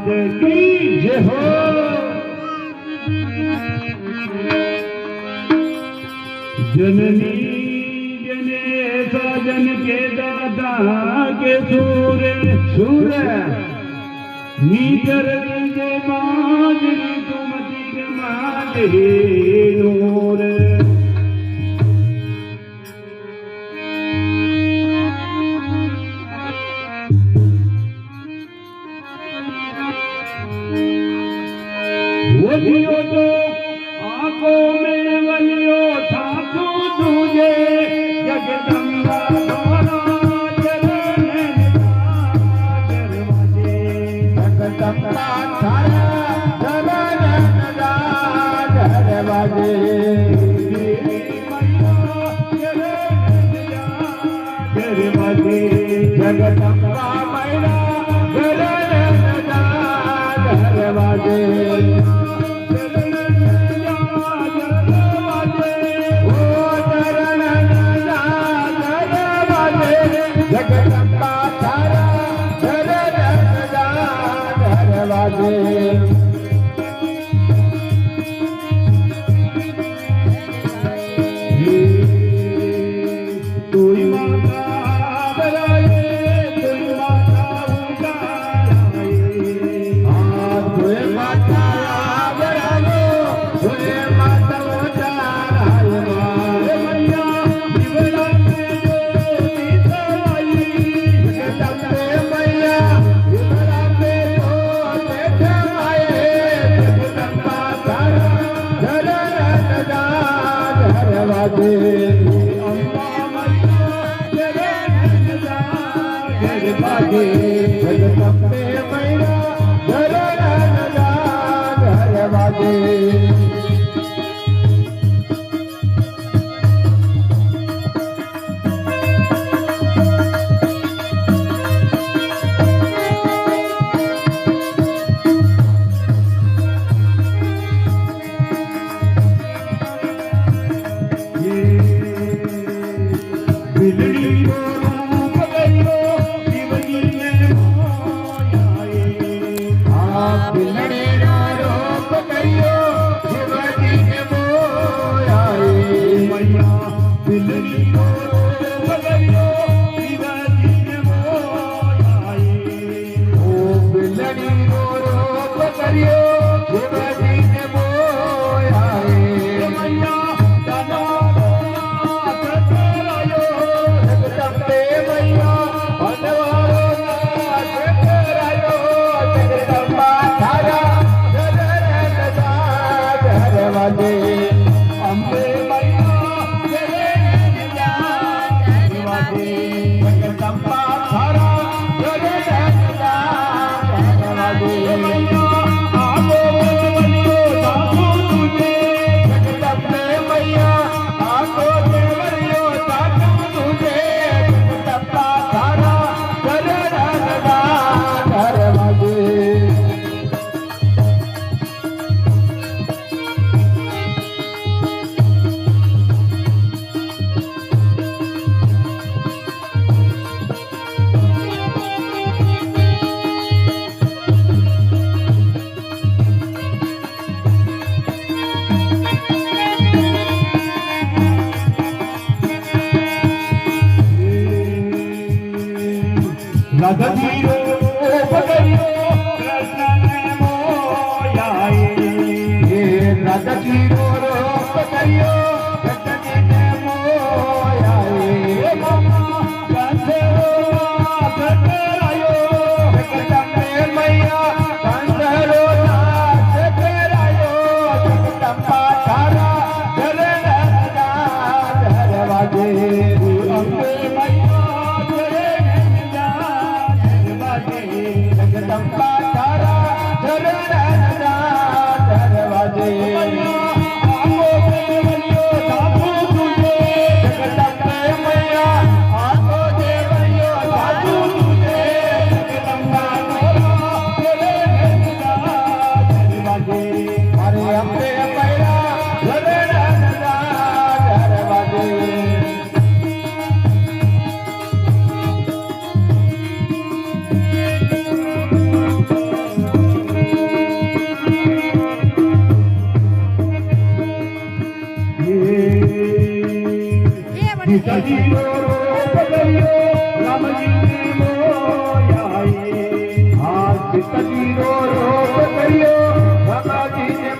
की जय हो। जननी जनेसा जन के दादा के सूर सूर नीकर जे माजरी तुमती के माजरी नूर वलियो तो आंखों में वलियो था तू तुझे जगदम्बा द्वारा चरण दरवाजे जगदम्बा थारा चरण दरवाजे दरवाजे जगदम्बा मैया चरण दरवाजे जगदम्बा थारा दरवाजे तू माता बराए तू माता उगाए तू माता बराए तू माता उगाए मैया बिगड़ा जगदम्बे मैया दरवाजे राधीरो पकड़ियो कृष्ण ने मोयाए राधीरो पकड़ियो कृष्ण ने मोयाए मामा कंधरो नाथ करायो जगदम्बे मैया कंधरो नाथ करायो जगदम्बा थारा दरवाजे अम्बे मैया जगदम्बा थारा दरवाजे जगदम्बे मैया आंखों दे बलियो साधु तुझे जगदम्बा दरवाजे अरे अम्बे मैया दरवाजे सीताजीरो रूप करियो राम जी ने मोयाए हाँ सीताजीरो रूप करियो राम जी ने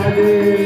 Hare